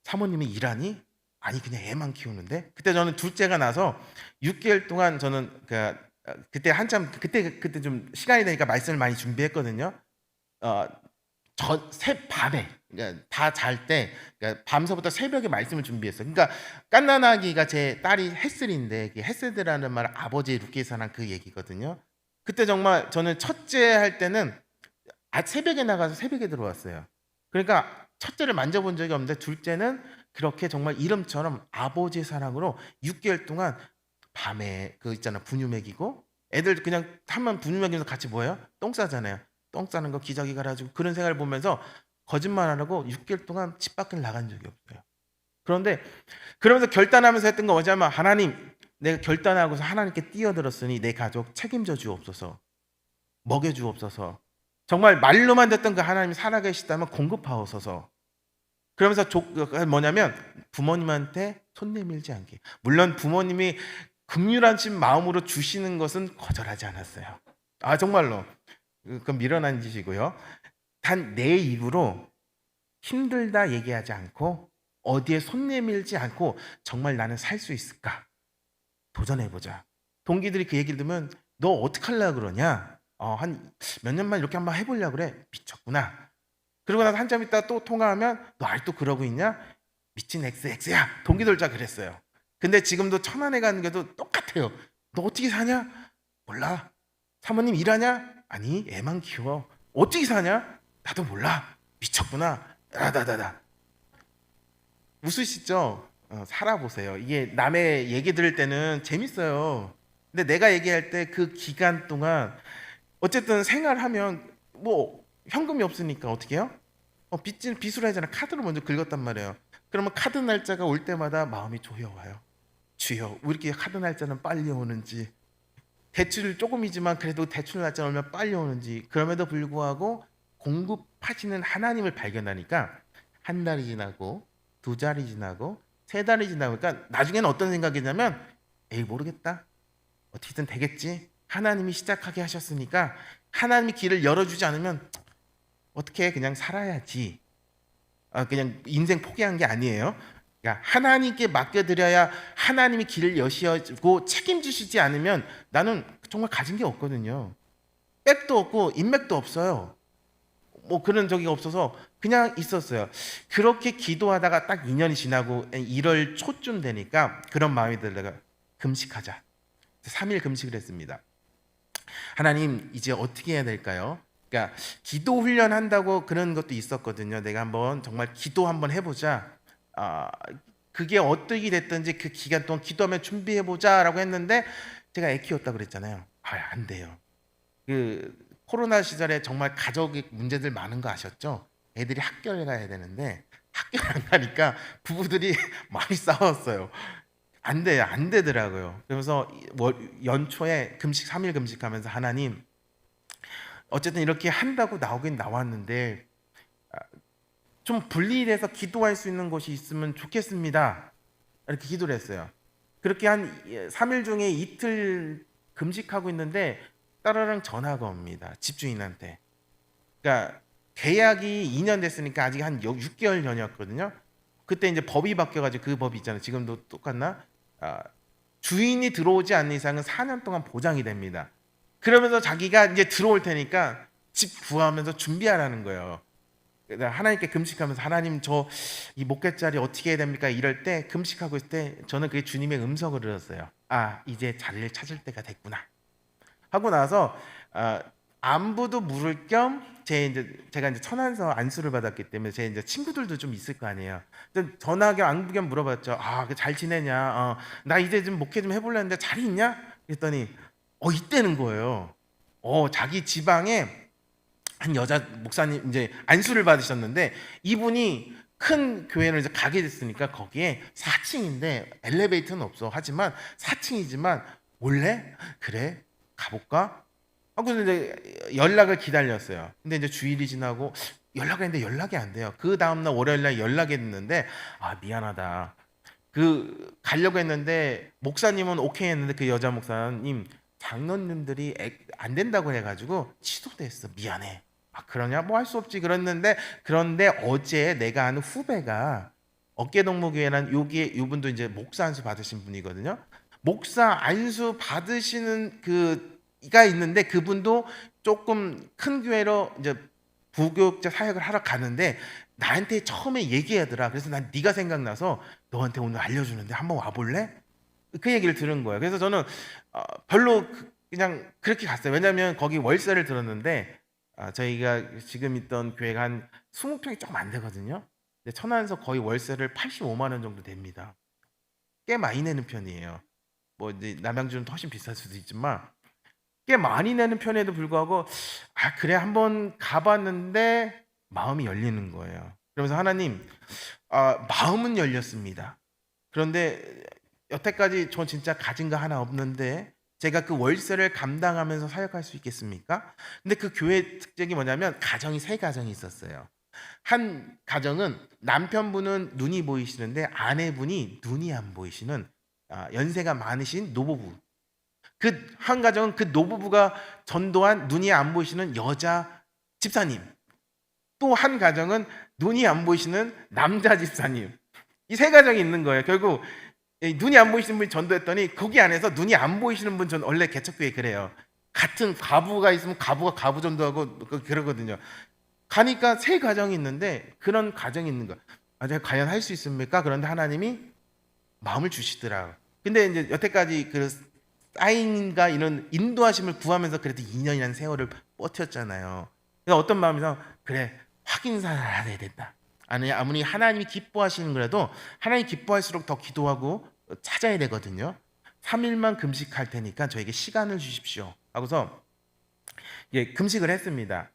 사모님이 일하니? 아니 그냥 애만 키우는데. 그때 저는 둘째가 나서 6개월 동안 저는 그때 한참 그때 좀 시간이 되니까 말씀을 많이 준비했거든요. 밤에 그러니까 다 잘 때 그러니까 밤서부터 새벽에 말씀을 준비했어요. 그러니까 깐나나기가 제 딸이 햇슬인데 햇세드라는 말 아버지 루키사랑 그 얘기거든요. 그때 정말 저는 첫째 할 때는 새벽에 나가서 새벽에 들어왔어요. 그러니까 첫째를 만져본 적이 없는데 둘째는 그렇게 정말 이름처럼 아버지의 사랑으로 6개월 동안 밤에 분유 먹이고 애들 그냥 한번 분유 먹이면서 같이 뭐예요? 똥 싸잖아요. 똥 싸는 거 기저귀 갈아주고 그런 생활을 보면서 거짓말 안 하고 6개월 동안 집 밖을 나간 적이 없어요. 그런데 그러면서 결단하면서 했던 거 뭐냐면 하나님 내가 결단하고서 하나님께 뛰어들었으니 내 가족 책임져 주옵소서 먹여 주옵소서 정말 말로만 듣던 그 하나님이 살아계시다면 공급하옵소서 그러면서 뭐냐면 부모님한테 손 내밀지 않게 물론 부모님이 긍휼하신 마음으로 주시는 것은 거절하지 않았어요. 정말로 그건 미련한 짓이고요. 단 내 입으로 힘들다 얘기하지 않고 어디에 손 내밀지 않고 정말 나는 살 수 있을까? 도전해보자. 동기들이 그 얘기를 들으면 너 어떡하려고 그러냐? 한 몇 년만 이렇게 한번 해보려고 그래. 미쳤구나. 그러고 나서 한참 있다 또 통화하면 너 아직도 그러고 있냐? 미친 XX야. 동기들 다 그랬어요. 근데 지금도 천안에 가는 게도 똑같아요. 너 어떻게 사냐? 몰라. 사모님 일하냐? 아니 애만 키워. 어떻게 사냐? 나도 몰라. 미쳤구나. 라다다다. 웃으시죠? 살아보세요. 이게 남의 얘기 들을 때는 재밌어요. 근데 내가 얘기할 때 그 기간 동안 어쨌든 생활하면 뭐 현금이 없으니까 어떻게 해요? 빚으로 하잖아. 카드로 먼저 긁었단 말이에요. 그러면 카드 날짜가 올 때마다 마음이 조여와요. 주여, 왜 이렇게 카드 날짜는 빨리 오는지. 대출 조금이지만 그래도 대출 날짜 얼마나 빨리 오는지. 그럼에도 불구하고 공급하시는 하나님을 발견하니까 한 달이 지나고 두 달이 지나고 세 달이 지나니까 나중에는 어떤 생각이냐면 에이 모르겠다. 어떻게든 되겠지. 하나님이 시작하게 하셨으니까 하나님이 길을 열어주지 않으면 어떻게 그냥 살아야지. 그냥 인생 포기한 게 아니에요. 그러니까 하나님께 맡겨드려야 하나님이 길을 여시고 책임지시지 않으면 나는 정말 가진 게 없거든요. 백도 없고 인맥도 없어요. 뭐 그런 적이 없어서 그냥 있었어요. 그렇게 기도하다가 딱 2년이 지나고 1월 초쯤 되니까 그런 마음이 들다가 금식하자. 3일 금식을 했습니다. 하나님 이제 어떻게 해야 될까요? 그러니까 기도 훈련한다고 그런 것도 있었거든요. 내가 한번 정말 기도 한번 해보자. 그게 어떻게 됐든지 그 기간 동안 기도하면 준비해보자라고 했는데 제가 애 키웠다고 그랬잖아요. 안 돼요. 그 코로나 시절에 정말 가족의 문제들 많은 거 아셨죠? 애들이 학교를 가야 되는데 학교를 안 가니까 부부들이 많이 싸웠어요. 안 돼요. 안 되더라고요. 그러면서 연초에 금식 3일 금식하면서 하나님 어쨌든 이렇게 한다고 나오긴 나왔는데 좀 분리돼서 기도할 수 있는 곳이 있으면 좋겠습니다. 이렇게 기도를 했어요. 그렇게 한 3일 중에 이틀 금식하고 있는데 따라랑 전화가 옵니다. 집주인한테. 그러니까 계약이 2년 됐으니까 아직 한 6개월 전이었거든요. 그때 이제 법이 바뀌어가지고 그 법이 있잖아요. 지금도 똑같나? 주인이 들어오지 않는 이상은 4년 동안 보장이 됩니다. 그러면서 자기가 이제 들어올 테니까 집 구하면서 준비하라는 거예요. 하나님께 금식하면서 하나님 저 이 목회자리 어떻게 해야 됩니까? 이럴 때 금식하고 있을 때 저는 그게 주님의 음성을 들었어요. 이제 자리를 찾을 때가 됐구나 하고 나서 안부도 물을 겸 제가 이제 천안서 안수를 받았기 때문에 제 이제 친구들도 좀 있을 거 아니에요. 전화 겸 안부 겸 물어봤죠. 잘 지내냐? 나 이제 좀 목회 좀 해보려는데 자리 있냐? 그랬더니 있다는 거예요. 자기 지방에 한 여자 목사님 이제 안수를 받으셨는데 이분이 큰 교회를 이제 가게 됐으니까 거기에 4층인데 엘리베이터는 없어. 하지만 4층이지만 원래 그래 가볼까? 하고 이제 연락을 기다렸어요. 근데 이제 주일이 지나고 연락을 했는데 연락이 안 돼요. 그 다음날 월요일날 연락이 됐는데 미안하다. 그 가려고 했는데 목사님은 오케이 했는데 그 여자 목사님 장로님들이 안 된다고 해가지고 취소됐어. 미안해. 그러냐? 뭐 할 수 없지. 그런데 어제 내가 아는 후배가 어깨동무교회란 여기에 이분도 이제 목사 안수 받으신 분이거든요. 목사 안수 받으시는 그가 있는데 그분도 조금 큰 교회로 이제 부교육자 사역을 하러 가는데 나한테 처음에 얘기하더라. 그래서 난 네가 생각나서 너한테 오늘 알려주는데 한번 와볼래? 그 얘기를 들은 거예요. 그래서 저는 별로 그냥 그렇게 갔어요. 왜냐하면 거기 월세를 들었는데 저희가 지금 있던 교회가 한 20평이 조금 안 되거든요. 근데 천안에서 거의 월세를 85만 원 정도 됩니다. 꽤 많이 내는 편이에요. 뭐 이제 남양주는 훨씬 비쌀 수도 있지만 꽤 많이 내는 편에도 불구하고 그래 한번 가봤는데 마음이 열리는 거예요. 그러면서 하나님 마음은 열렸습니다. 그런데 여태까지 전 진짜 가진 거 하나 없는데 제가 그 월세를 감당하면서 사역할 수 있겠습니까? 근데 그 교회 특징이 뭐냐면 가정이 세 가정이 있었어요. 한 가정은 남편분은 눈이 보이시는데 아내분이 눈이 안 보이시는 연세가 많으신 노부부. 그 한 가정은 그 노부부가 전도한 눈이 안 보이시는 여자 집사님. 또 한 가정은 눈이 안 보이시는 남자 집사님. 이 세 가정이 있는 거예요. 결국 눈이 안 보이시는 분이 전도했더니 거기 안에서 눈이 안 보이시는 분, 전 원래 개척교회 그래요. 같은 과부가 있으면 과부가 과부 전도하고 그러거든요. 가니까 세 가정이 있는데 그런 가정이 있는 거야. 아, 내가 과연 할 수 있습니까? 그런데 하나님이 마음을 주시더라. 근데 이제 여태까지 그 사인과 이런 인도하심을 구하면서 그래도 2년이라는 세월을 버텼잖아요. 그래서 어떤 마음에서 그래, 확인사를 알아야 된다. 아니, 아무리 하나님이 기뻐하시는 거라도 하나님이 기뻐할수록 더 기도하고 찾아야 되거든요. 3일만 금식할 테니까 저에게 시간을 주십시오 하고서 금식을 했습니다.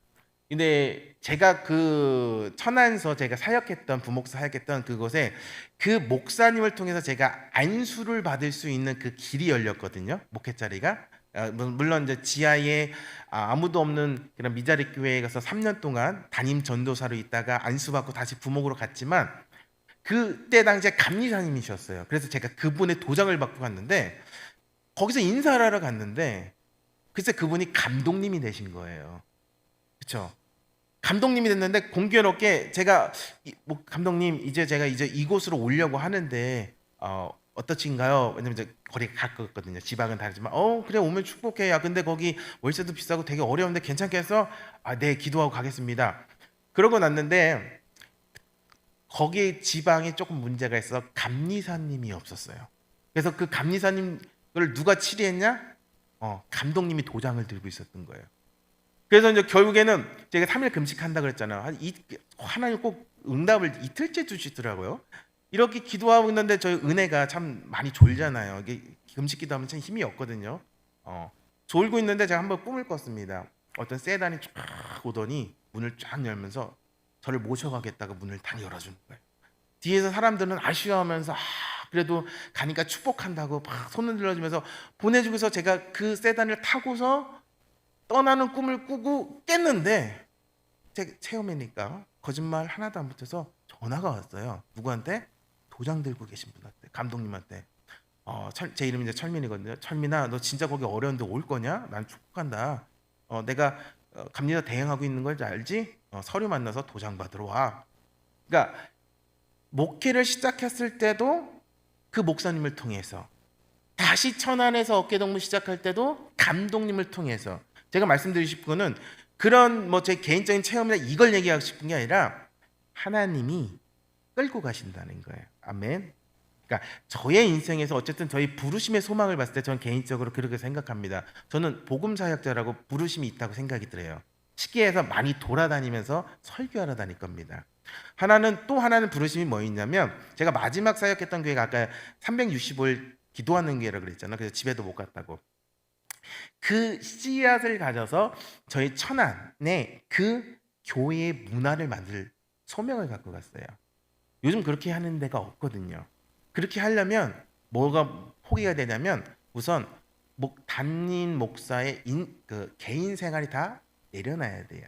근데 제가 그 천안서 제가 사역했던 부목사 사역했던 그곳에 그 목사님을 통해서 제가 안수를 받을 수 있는 그 길이 열렸거든요. 목회 자리가. 물론 이제 지하에 아무도 없는 그런 미자리 교회에 가서 3년 동안 담임 전도사로 있다가 안수받고 다시 부목으로 갔지만 그때 당시에 감리사님이셨어요. 그래서 제가 그분의 도장을 받고 갔는데 거기서 인사를 하러 갔는데 글쎄 그분이 감독님이 되신 거예요. 그렇죠? 감독님이 됐는데 공교롭게 제가 뭐 감독님 이제 제가 이곳으로 오려고 하는데 어떠신가요? 왜냐면 이제 거리가 가깝거든요. 지방은 다르지만 그래 오면 축복해. 야 근데 거기 월세도 비싸고 되게 어려운데 괜찮겠어? 네 기도하고 가겠습니다. 그러고 났는데 거기 지방에 조금 문제가 있어서 감리사님이 없었어요. 그래서 그 감리사님을 누가 치리했냐? 감독님이 도장을 들고 있었던 거예요. 그래서 이제 결국에는 제가 3일 금식한다 그랬잖아요. 하나님 꼭 응답을 이틀째 주시더라고요. 이렇게 기도하고 있는데 저희 은혜가 참 많이 졸잖아요. 이게 금식 기도하면 참 힘이 없거든요. 졸고 있는데 제가 한번 꿈을 꿨습니다. 어떤 세단이 쫙 오더니 문을 쫙 열면서 저를 모셔가겠다고 문을 다 열어주는 거예요. 뒤에서 사람들은 아쉬워하면서 그래도 가니까 축복한다고 막 손을 들어주면서 보내주고서 제가 그 세단을 타고서 떠나는 꿈을 꾸고 깼는데 제 체험이니까 거짓말 하나도 안 붙여서 전화가 왔어요. 누구한테? 도장 들고 계신 분한테, 감독님한테. 제 이름이 이제 철민이거든요. 철민아, 너 진짜 거기 어려운데 올 거냐? 난 축복한다. 내가 감리사 대행하고 있는 걸 알지? 서류 만나서 도장 받으러 와. 그러니까 목회를 시작했을 때도 그 목사님을 통해서, 다시 천안에서 어깨동무 시작할 때도 감독님을 통해서. 제가 말씀드리고 싶은 거는 그런 뭐 제 개인적인 체험이나 이걸 얘기하고 싶은 게 아니라 하나님이 끌고 가신다는 거예요. 아멘. 그러니까 저의 인생에서 어쨌든 저희 부르심의 소망을 봤을 때 저는 개인적으로 그렇게 생각합니다. 저는 복음 사역자라고 부르심이 있다고 생각이 들어요. 쉽게 해서 많이 돌아다니면서 설교하러 다닐 겁니다. 또 하나는 부르심이 뭐 있냐면 제가 마지막 사역했던 교회가 아까 365일 기도하는 교회라고 그랬잖아요. 그래서 집에도 못 갔다고. 그 씨앗을 가져서 저희 천안에 그 교회의 문화를 만들 소명을 갖고 갔어요. 요즘 그렇게 하는 데가 없거든요. 그렇게 하려면 뭐가 포기가 되냐면 우선 담임 목사의 그 개인 생활이 다 내려놔야 돼요.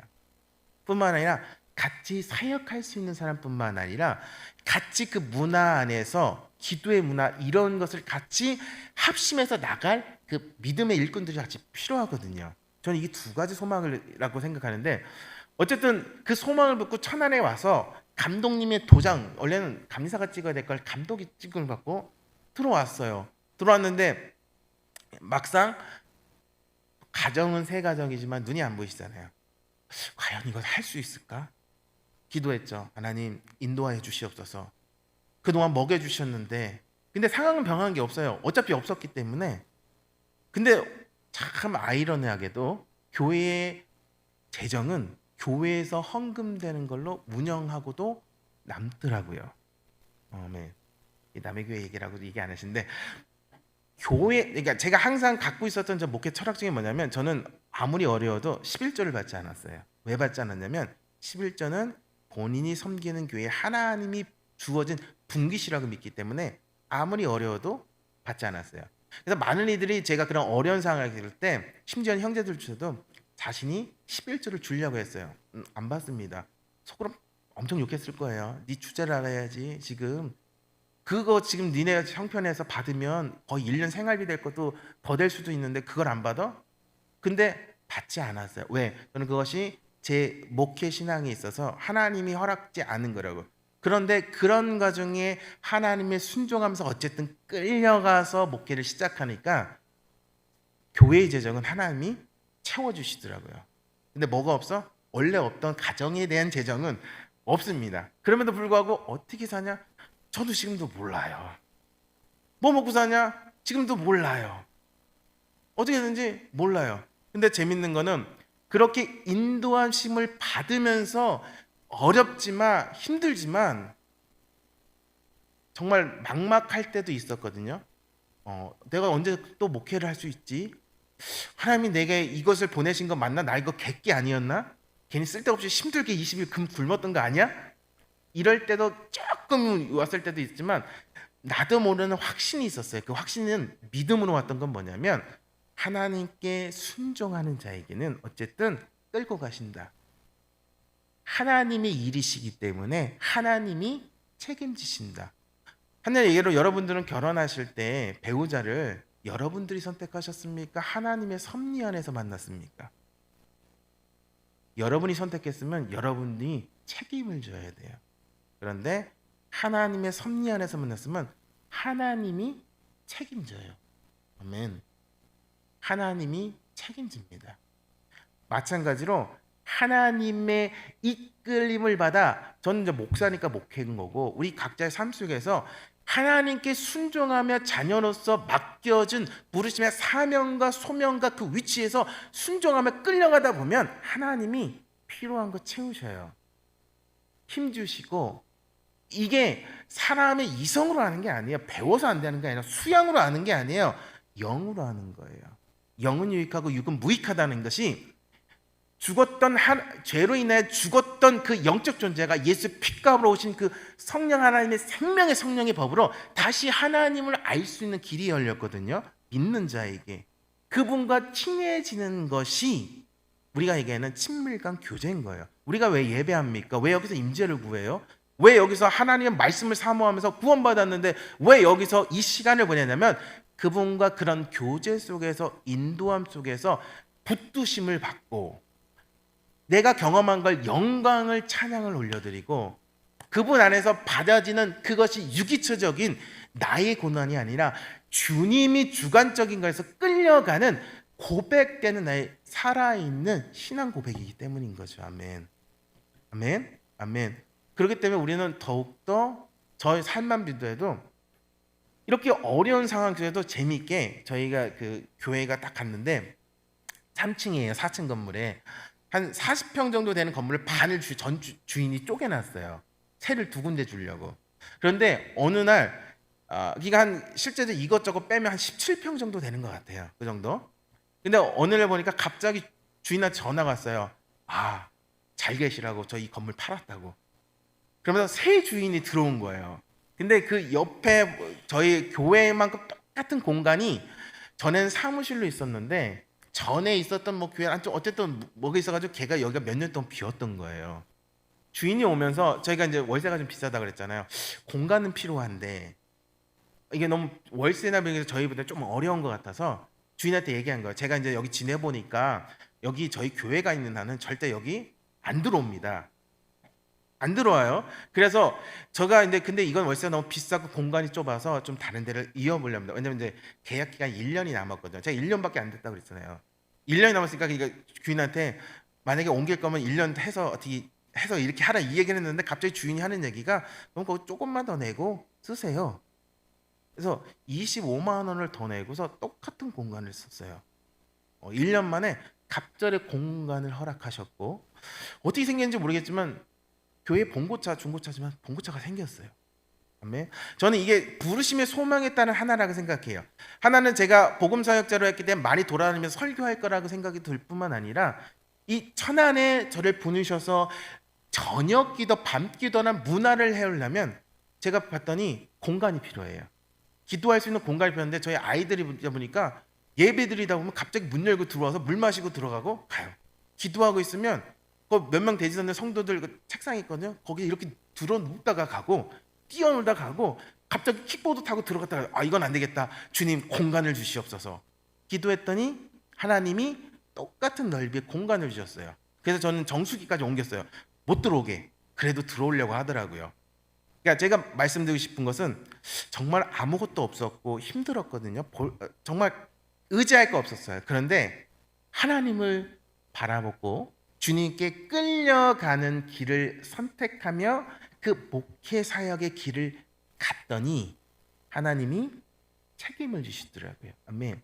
뿐만 아니라 같이 사역할 수 있는 사람뿐만 아니라 같이 그 문화 안에서 기도의 문화 이런 것을 같이 합심해서 나갈 그 믿음의 일꾼들이 같이 필요하거든요. 저는 이 두 가지 소망이라고 생각하는데 어쨌든 그 소망을 붙고 천안에 와서 감독님의 도장, 원래는 감리사가 찍어야 될 걸 감독이 찍음을 받고 들어왔어요. 들어왔는데 막상 가정은 세 가정이지만 눈이 안 보이시잖아요. 과연 이걸 할 수 있을까? 기도했죠. 하나님 인도하여 주시옵소서. 그동안 먹여주셨는데 근데 상황은 변한 게 없어요. 어차피 없었기 때문에. 근데 참 아이러니하게도 교회의 재정은 교회에서 헌금되는 걸로 운영하고도 남더라고요. 네. 남의 교회 얘기라고도 얘기 안 하시는데 그러니까 제가 항상 갖고 있었던 저 목회 철학 중에 뭐냐면 저는 아무리 어려워도 11조를 받지 않았어요. 왜 받지 않았냐면 11조는 본인이 섬기는 교회에 하나님이 주어진 분깃이라고 믿기 때문에 아무리 어려워도 받지 않았어요. 그래서 많은 이들이 제가 그런 어려운 상황을 겪을 때 심지어 형제들 중에서도 자신이 11조를 주려고 했어요. 안 받습니다. 속으로 엄청 욕했을 거예요. 네 주제를 알아야지. 지금 그거 지금 니네 형편에서 받으면 거의 1년 생활비 될 것도 더 될 수도 있는데 그걸 안 받아? 근데 받지 않았어요. 왜? 저는 그것이 제 목회 신앙에 있어서 하나님이 허락지 않은 거라고. 그런데 그런 과정에 하나님의 순종하면서 어쨌든 끌려가서 목회를 시작하니까 교회의 재정은 하나님이 채워주시더라고요. 근데 뭐가 없어? 원래 없던 가정에 대한 재정은 없습니다. 그럼에도 불구하고 어떻게 사냐? 저도 지금도 몰라요. 뭐 먹고 사냐? 지금도 몰라요. 어떻게든지 몰라요. 근데 재밌는 거는 그렇게 인도하심을 받으면서 어렵지만 힘들지만 정말 막막할 때도 있었거든요. 내가 언제 또 목회를 할 수 있지? 하나님이 내게 이것을 보내신 거 맞나? 나 이거 객기 아니었나? 괜히 쓸데없이 힘들게 20일 굶었던 거 아니야? 이럴 때도 조금 왔을 때도 있지만 나도 모르는 확신이 있었어요. 그 확신은 믿음으로 왔던 건 뭐냐면 하나님께 순종하는 자에게는 어쨌든 끌고 가신다. 하나님의 일이시기 때문에 하나님이 책임지신다. 하나의 예로 여러분들은 결혼하실 때 배우자를 여러분들이 선택하셨습니까? 하나님의 섭리 안에서 만났습니까? 여러분이 선택했으면 여러분이 책임을 져야 돼요. 그런데 하나님의 섭리 안에서 만났으면 하나님이 책임져요. 아멘. 하나님이 책임집니다. 마찬가지로 하나님의 이끌림을 받아 저는 이제 목사니까 목회인 거고 우리 각자의 삶 속에서 하나님께 순종하며 자녀로서 맡겨진 부르심의 사명과 소명과 그 위치에서 순종하며 끌려가다 보면 하나님이 필요한 거 채우셔요. 힘 주시고 이게 사람의 이성으로 하는 게 아니에요. 배워서 안 되는 게 아니라 수양으로 하는 게 아니에요. 영으로 하는 거예요. 영은 유익하고 육은 무익하다는 것이 죽었던 죄로 인해 죽었던 그 영적 존재가 예수 피값으로 오신 그 성령 하나님의 생명의 성령의 법으로 다시 하나님을 알 수 있는 길이 열렸거든요. 믿는 자에게 그분과 친해지는 것이 우리가 얘기하는 친밀감 교제인 거예요. 우리가 왜 예배합니까? 왜 여기서 임재를 구해요? 왜 여기서 하나님의 말씀을 사모하면서 구원받았는데 왜 여기서 이 시간을 보내냐면 그분과 그런 교제 속에서 인도함 속에서 붙드심을 받고 내가 경험한 걸 영광을 찬양을 올려드리고 그분 안에서 받아지는 그것이 유기체적인 나의 고난이 아니라 주님이 주관적인 것에서 끌려가는 고백되는 나의 살아있는 신앙 고백이기 때문인 거죠. 아멘. 아멘. 아멘. 그렇기 때문에 우리는 더욱더 저의 삶만 비도해도 이렇게 어려운 상황 속에도 재미있게 저희가 그 교회가 딱 갔는데 3층이에요. 4층 건물에 한 40평 정도 되는 건물을 반을 전 주인이 쪼개놨어요. 세를 두 군데 주려고. 그런데 어느 날 그러니까 한 실제로 이것저것 빼면 한 17평 정도 되는 것 같아요. 그 정도. 근데 어느 날 보니까 갑자기 주인한테 전화가 왔어요. 잘 계시라고 저 이 건물 팔았다고. 그러면서 새 주인이 들어온 거예요. 근데 그 옆에 저희 교회만큼 똑같은 공간이 전에는 사무실로 있었는데 전에 있었던 뭐 교회 안쪽 어쨌든 뭐가 있어가지고 걔가 여기가 몇 년 동안 비었던 거예요. 주인이 오면서 저희가 이제 월세가 좀 비싸다 그랬잖아요. 공간은 필요한데 이게 너무 월세나 비해서 저희보다 좀 어려운 것 같아서 주인한테 얘기한 거예요. 제가 이제 여기 지내보니까 여기 저희 교회가 있는 한은 절대 여기 안 들어옵니다. 안 들어와요. 그래서 제가 이제 근데 이건 월세가 너무 비싸고 공간이 좁아서 좀 다른 데를 이어보려고 합니다. 왜냐면 이제 계약 기간 1년이 남았거든요. 제가 1년밖에 안 됐다고 그랬잖아요. 1년이 남았으니까 그러니까 주인한테 만약에 옮길 거면 1년 해서 어떻게 해서 이렇게 하라 이 얘기를 했는데 갑자기 주인이 하는 얘기가 그럼 거기 조금만 더 내고 쓰세요. 그래서 25만 원을 더 내고서 똑같은 공간을 썼어요. 1년 만에 갑자기 공간을 허락하셨고 어떻게 생겼는지 모르겠지만 교회 봉고차, 중고차지만 봉고차가 생겼어요. 아멘. 저는 이게 부르심의 소망에 따른 하나라고 생각해요. 하나는 제가 복음 사역자로 했기 때문에 많이 돌아다니면서 설교할 거라고 생각이 들 뿐만 아니라 이 천안에 저를 보내셔서 저녁 기도, 밤 기도나 문화를 해오려면 제가 봤더니 공간이 필요해요. 기도할 수 있는 공간이 필요한데 저희 아이들이 보니까 예배 드리다 보면 갑자기 문 열고 들어와서 물 마시고 들어가고 가요. 기도하고 있으면 몇 명 되지 않는 성도들 그 책상이 있거든요. 거기 이렇게 들어 눕다가 가고 뛰어놀다 가고 갑자기 킥보드 타고 들어갔다가 이건 안 되겠다. 주님 공간을 주시옵소서. 기도했더니 하나님이 똑같은 넓이의 공간을 주셨어요. 그래서 저는 정수기까지 옮겼어요. 못 들어오게. 그래도 들어오려고 하더라고요. 그러니까 제가 말씀드리고 싶은 것은 정말 아무것도 없었고 힘들었거든요. 정말 의지할 거 없었어요. 그런데 하나님을 바라보고 주님께 끌려가는 길을 선택하며 그 목회 사역의 길을 갔더니 하나님이 책임을 주시더라고요. 아멘.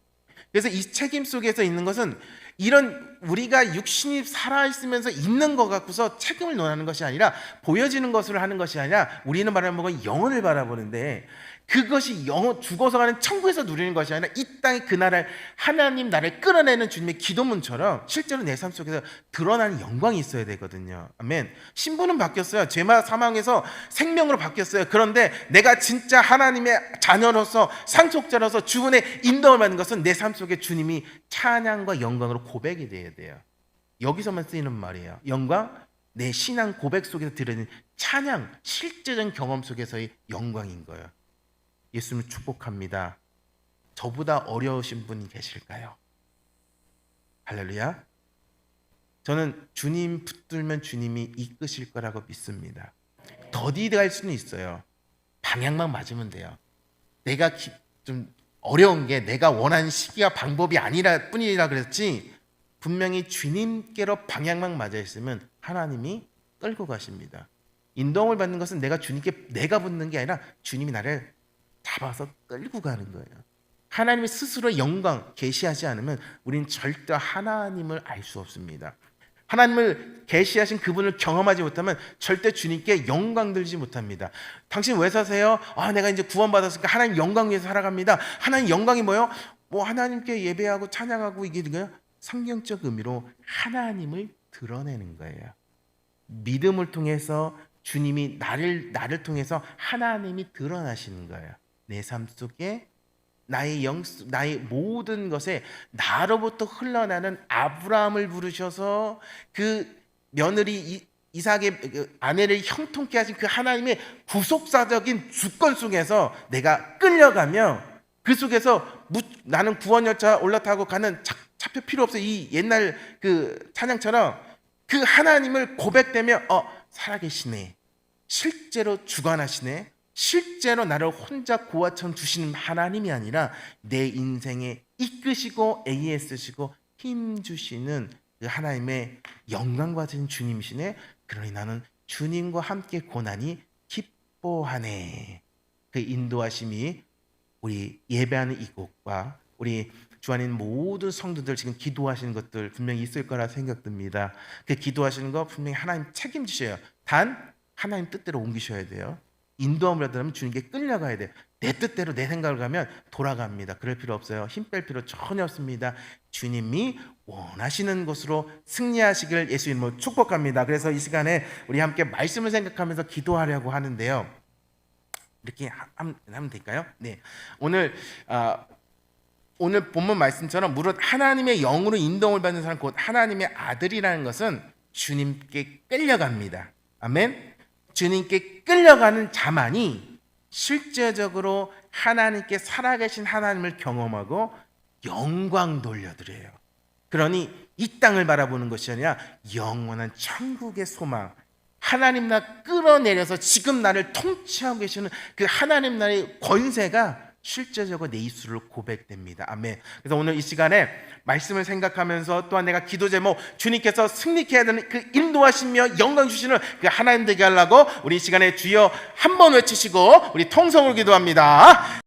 그래서 이 책임 속에서 있는 것은 이런 우리가 육신이 살아있으면서 있는 것 갖고서 책임을 논하는 것이 아니라 보여지는 것으로 하는 것이 아니라 우리는 바라보는 영혼을 바라보는데 그것이 영혼 죽어서 가는 천국에서 누리는 것이 아니라 이 땅의 그 나라를 하나님 나라를 끌어내는 주님의 기도문처럼 실제로 내 삶 속에서 드러나는 영광이 있어야 되거든요. 아멘. 신분은 바뀌었어요. 죄마 사망에서 생명으로 바뀌었어요. 그런데 내가 진짜 하나님의 자녀로서 상속자로서 주분의 인도를 받는 것은 내 삶 속에 주님이 찬양과 영광으로 고백이 돼야 돼요. 여기서만 쓰이는 말이에요. 영광, 내 신앙 고백 속에서 들으는 찬양, 실제적인 경험 속에서의 영광인 거예요. 예수님을 축복합니다. 저보다 어려우신 분이 계실까요? 할렐루야. 저는 주님 붙들면 주님이 이끄실 거라고 믿습니다. 더디할 수는 있어요. 방향만 맞으면 돼요. 내가 좀 어려운 게 내가 원하는 시기와 방법이 아니라 뿐이라 그랬지 분명히 주님께로 방향만 맞아 있으면 하나님이 끌고 가십니다. 인도함을 받는 것은 내가 주님께 내가 붙는 게 아니라 주님이 나를 잡아서 끌고 가는 거예요. 하나님이 스스로 영광 계시하지 않으면 우리는 절대 하나님을 알 수 없습니다. 하나님을 계시하신 그분을 경험하지 못하면 절대 주님께 영광 들지 못합니다. 당신 왜 사세요? 내가 이제 구원받았으니까 하나님 영광 위해서 살아갑니다. 하나님 영광이 뭐예요? 하나님께 예배하고 찬양하고 이게 뭐예요? 성경적 의미로 하나님을 드러내는 거예요. 믿음을 통해서 주님이 나를 통해서 하나님이 드러나시는 거예요. 내 삶 속에 나의 모든 것에 나로부터 흘러나는 아브라함을 부르셔서 그 며느리 이삭의 아내를 형통케 하신 그 하나님의 구속사적인 주권 속에서 내가 끌려가며 그 속에서 나는 구원 열차 올라타고 가는 차표 필요 없어. 이 옛날 그 찬양처럼 그 하나님을 고백되며 살아계시네. 실제로 주관하시네. 실제로 나를 혼자 고아처럼 주시는 하나님이 아니라 내 인생에 이끄시고 애쓰시고 힘 주시는 그 하나님의 영광 받으신 주님이시네. 그러니 나는 주님과 함께 고난이 기뻐하네. 그 인도하심이 우리 예배하는 이곳과 우리 주 안에 있는 모든 성도들 지금 기도하시는 것들 분명히 있을 거라 생각됩니다. 그 기도하시는 거 분명히 하나님 책임지셔요. 단 하나님 뜻대로 옮기셔야 돼요. 인도함을 받으려면 주님께 끌려가야 돼요. 내 뜻대로 내 생각을 가면 돌아갑니다. 그럴 필요 없어요. 힘 뺄 필요 전혀 없습니다. 주님이 원하시는 곳으로 승리하시길 예수 이름으로 축복합니다. 그래서 이 시간에 우리 함께 말씀을 생각하면서 기도하려고 하는데요. 이렇게 하면 될까요? 네. 오늘 본문 말씀처럼 무릇 하나님의 영으로 인도함을 받는 사람 곧 하나님의 아들이라는 것은 주님께 끌려갑니다. 아멘. 주님께 끌려가는 자만이 실제적으로 하나님께 살아계신 하나님을 경험하고 영광 돌려드려요. 그러니 이 땅을 바라보는 것이 아니라 영원한 천국의 소망, 하나님 나라 끌어내려서 지금 나를 통치하고 계시는 그 하나님 나라의 권세가 실제적으로 내 입술로 고백됩니다. 아멘. 그래서 오늘 이 시간에 말씀을 생각하면서 또한 내가 기도 제목 주님께서 승리케 해야 되는 그 인도하시며 영광 주시는 그 하나님 되게 하려고 우리 이 시간에 주여 한 번 외치시고 우리 통성으로 기도합니다.